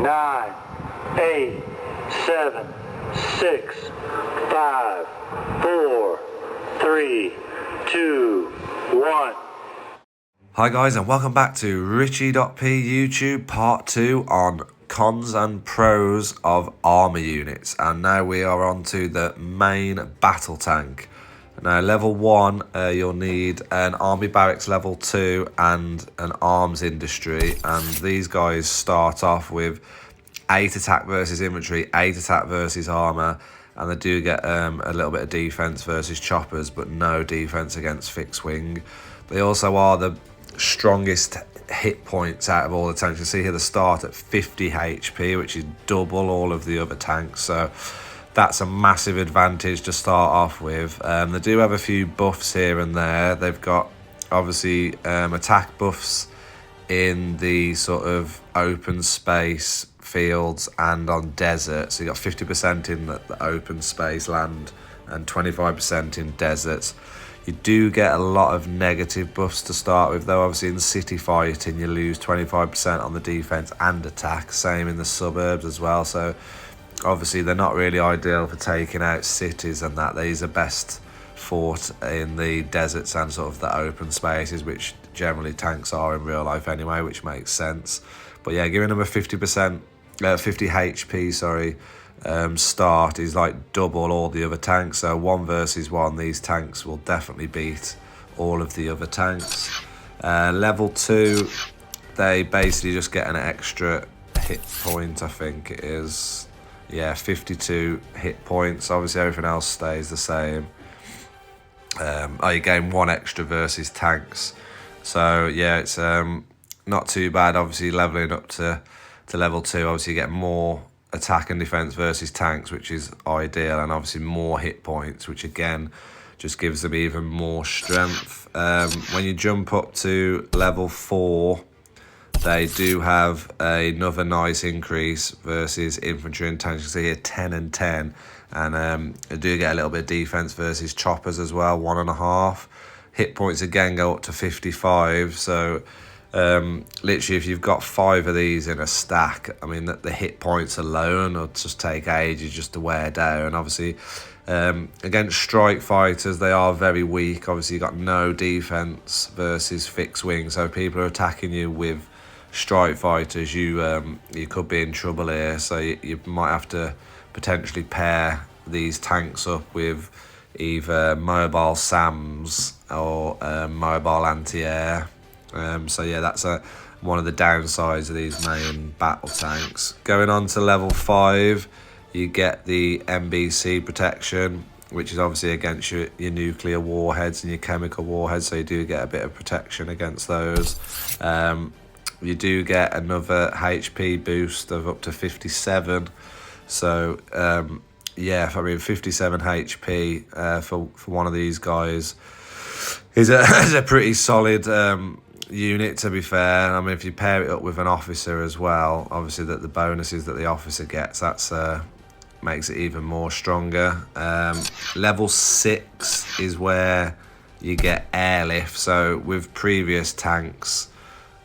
9, 8, 7, 6, 5, 4, 3, 2, 1. Hi guys, and welcome back to Richie.P YouTube part 2 on cons and pros of armour units. And now we are on to the main battle tank. Now level 1, you'll need an army barracks level 2 and an arms industry, and these guys start off with 8 attack versus infantry, 8 attack versus armour, and they do get a little bit of defence versus choppers, but no defence against fixed wing. They also are the strongest hit points out of all the tanks. You see here they start at 50 HP, which is double all of the other tanks, so that's a massive advantage to start off with. They do have a few buffs here and there. They've got obviously attack buffs in the sort of open space fields and on desert, so you got 50% in the open space land and 25% in deserts. You do get a lot of negative buffs to start with, though. Obviously in city fighting you lose 25% on the defense and attack, same in the suburbs as well, so obviously they're not really ideal for taking out cities and that. These are best fought in the deserts and sort of the open spaces, which generally tanks are in real life anyway, which makes sense. But yeah, giving them a 50 HP, sorry, start is like double all the other tanks. So 1 versus 1, these tanks will definitely beat all of the other tanks. Level 2, they basically just get an extra hit point, I think it is. Yeah, 52 hit points. Obviously everything else stays the same. You gain 1 extra versus tanks. So yeah, it's not too bad. Obviously leveling up to level 2, obviously you get more attack and defense versus tanks, which is ideal, and obviously more hit points, which again just gives them even more strength. When you jump up to level 4, they do have another nice increase versus infantry and tanks. You see here 10 and 10, and they do get a little bit of defense versus choppers as well, 1.5. Hit points again go up to 55, so literally if you've got 5 of these in a stack, I mean the hit points alone will just take ages just to wear down. Obviously against strike fighters they are very weak. Obviously you've got no defense versus fixed wing, so if people are attacking you with strike fighters, you could be in trouble here. So you might have to potentially pair these tanks up with either mobile SAMs or mobile anti-air. So yeah, that's one of the downsides of these main battle tanks. Going on to level 5, you get the MBC protection, which is obviously against your nuclear warheads and your chemical warheads, so you do get a bit of protection against those. You do get another HP boost of up to 57, so yeah, I mean 57 HP for one of these guys is a pretty solid unit, to be fair. I mean, if you pair it up with an officer as well, obviously that the bonuses that the officer gets, that's makes it even more stronger. Level 6 is where you get airlift. So with previous tanks,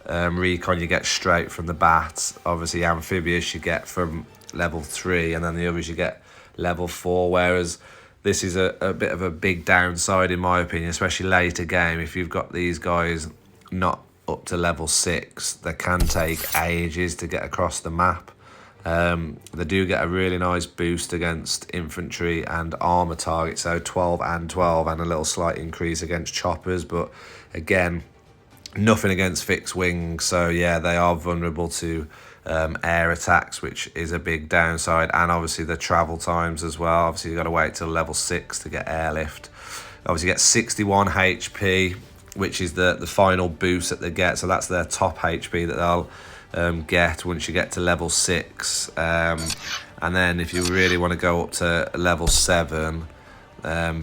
recon you get straight from the bat. Obviously amphibious you get from level 3, and then the others you get level 4, whereas this is a bit of a big downside in my opinion, especially later game. If you've got these guys not up to level 6, they can take ages to get across the map. They do get a really nice boost against infantry and armour targets, so 12 and 12, and a little slight increase against choppers, but again nothing against fixed wings. So yeah, they are vulnerable to air attacks, which is a big downside, and obviously the travel times as well. Obviously you've got to wait till level 6 to get airlift. Obviously you get 61 HP, which is the final boost that they get, so that's their top HP that they'll get once you get to level 6. And then if you really want to go up to level 7,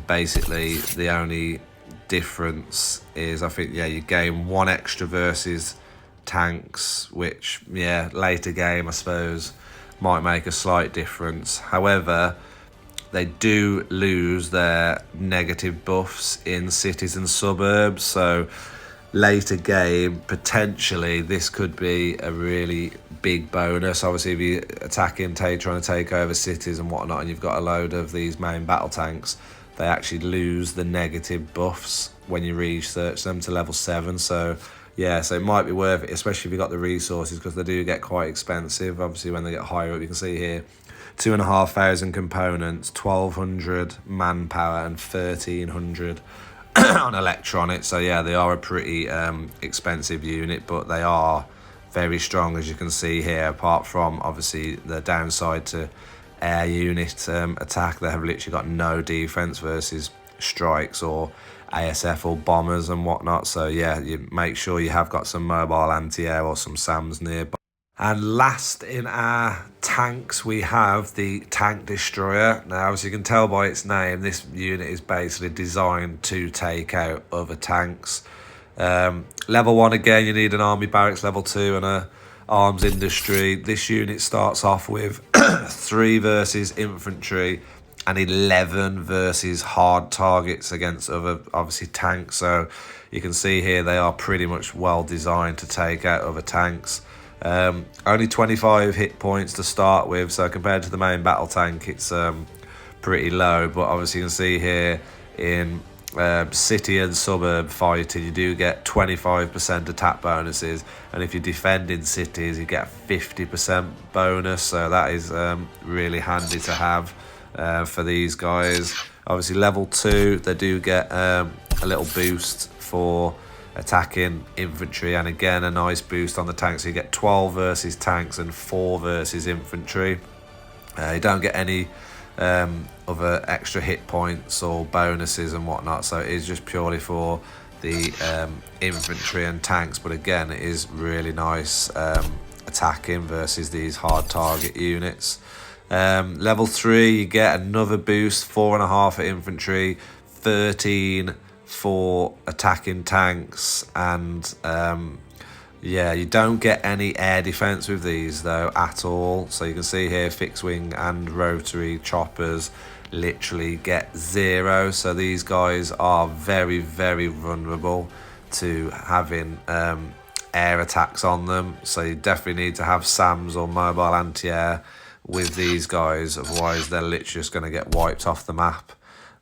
basically the only difference is, I think, yeah, you gain 1 extra versus tanks, which, yeah, later game I suppose might make a slight difference. However, they do lose their negative buffs in cities and suburbs, so later game potentially this could be a really big bonus. Obviously, if you're attacking, trying to take over cities and whatnot, and you've got a load of these main battle tanks, they actually lose the negative buffs when you research them to level 7. So yeah, so it might be worth it, especially if you've got the resources, because they do get quite expensive. Obviously, when they get higher up, you can see here 2,500 components, 1,200 manpower, and 1,300 on electronics. So yeah, they are a pretty expensive unit, but they are very strong, as you can see here. Apart from obviously the downside to air unit attack, they have literally got no defense versus strikes or ASF or bombers and whatnot. So yeah, you make sure you have got some mobile anti-air or some SAMs nearby. And last in our tanks, we have the tank destroyer. Now, as you can tell by its name, this unit is basically designed to take out other tanks. Level 1, again, you need an army barracks. Level 2 and a arms industry. This unit starts off with 3 versus infantry and 11 versus hard targets against other, obviously, tanks. So you can see here they are pretty much well designed to take out other tanks. Only 25 hit points to start with, so compared to the main battle tank, it's pretty low. But obviously you can see here in city and suburb fighting, you do get 25% attack bonuses, and if you defend in cities, you get 50% bonus. So that is really handy to have for these guys. Obviously level 2, they do get a little boost for attacking infantry, and again a nice boost on the tanks. So you get 12 versus tanks and 4 versus infantry. You don't get any other extra hit points or bonuses and whatnot, so it is just purely for the infantry and tanks. But again, it is really nice attacking versus these hard target units. Level 3, you get another boost, 4.5 for infantry, 13 for attacking tanks, and yeah, you don't get any air defense with these though at all. So you can see here fixed wing and rotary choppers literally get 0. So these guys are very, very vulnerable to having air attacks on them. So you definitely need to have SAMs or mobile anti-air with these guys, otherwise they're literally just going to get wiped off the map.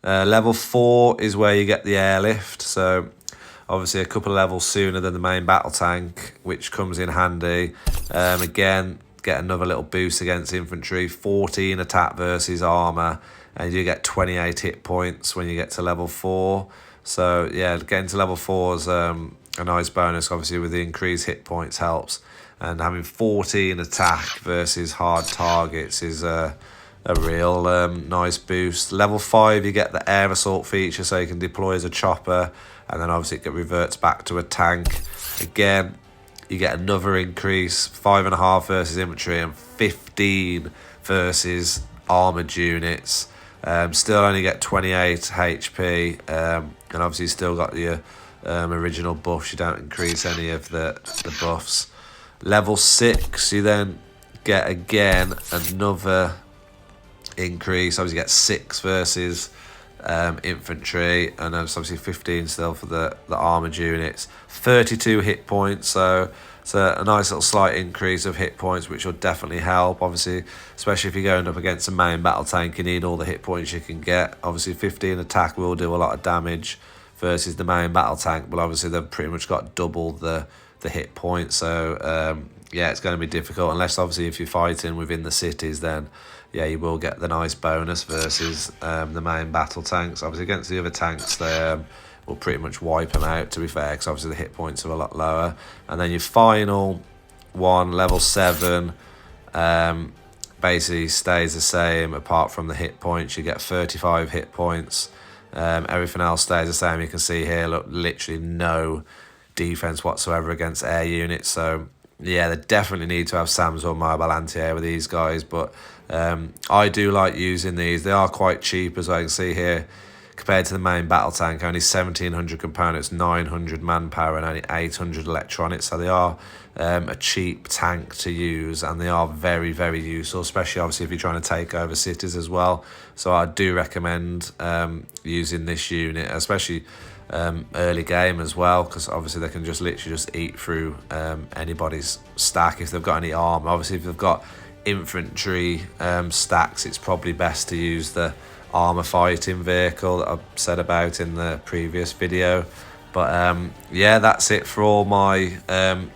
Level 4 is where you get the airlift, so obviously a couple of levels sooner than the main battle tank, which comes in handy. Again, get another little boost against infantry, 14 attack versus armor, and you get 28 hit points when you get to level 4. So yeah, getting to level 4 is a nice bonus. Obviously with the increased hit points helps, and having 14 attack versus hard targets is a real nice boost. Level 5, you get the air assault feature, so you can deploy as a chopper, and then obviously it reverts back to a tank. Again, you get another increase, 5.5 versus infantry and 15 versus armored units. Still only get 28 HP, and obviously still got your original buffs. You don't increase any of the buffs. Level 6, you then get again another increase. Obviously you get 6 versus infantry, and then obviously 15 still for the armored units. 32 hit points, so it's a nice little slight increase of hit points, which will definitely help. Obviously, especially if you're going up against a main battle tank, you need all the hit points you can get. Obviously 15 attack will do a lot of damage versus the main battle tank, but obviously they've pretty much got double the hit points. So yeah, it's going to be difficult, unless obviously if you're fighting within the cities, then yeah, you will get the nice bonus versus the main battle tanks. Obviously against the other tanks, they will pretty much wipe them out, to be fair, because obviously the hit points are a lot lower. And then your final one, level 7, basically stays the same apart from the hit points. You get 35 hit points. Everything else stays the same. You can see here, look, literally no defense whatsoever against air units. So yeah, they definitely need to have SAMs or mobile anti-air with these guys, but I do like using these. They are quite cheap, as I can see here, compared to the main battle tank. Only 1,700 components, 900 manpower, and only 800 electronics. So they are a cheap tank to use, and they are very, very useful, especially obviously if you're trying to take over cities as well. So I do recommend using this unit, especially early game as well, because obviously they can just literally just eat through anybody's stack if they've got any armor. Obviously if they've got infantry stacks, it's probably best to use the armor fighting vehicle that I've said about in the previous video. But yeah, that's it for all my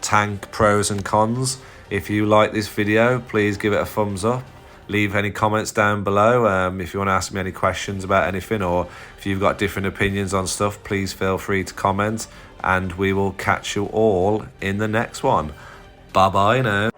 tank pros and cons. If you like this video, please give it a thumbs up. Leave any comments down below. If you want to ask me any questions about anything, or if you've got different opinions on stuff, please feel free to comment, and we will catch you all in the next one. Bye bye now.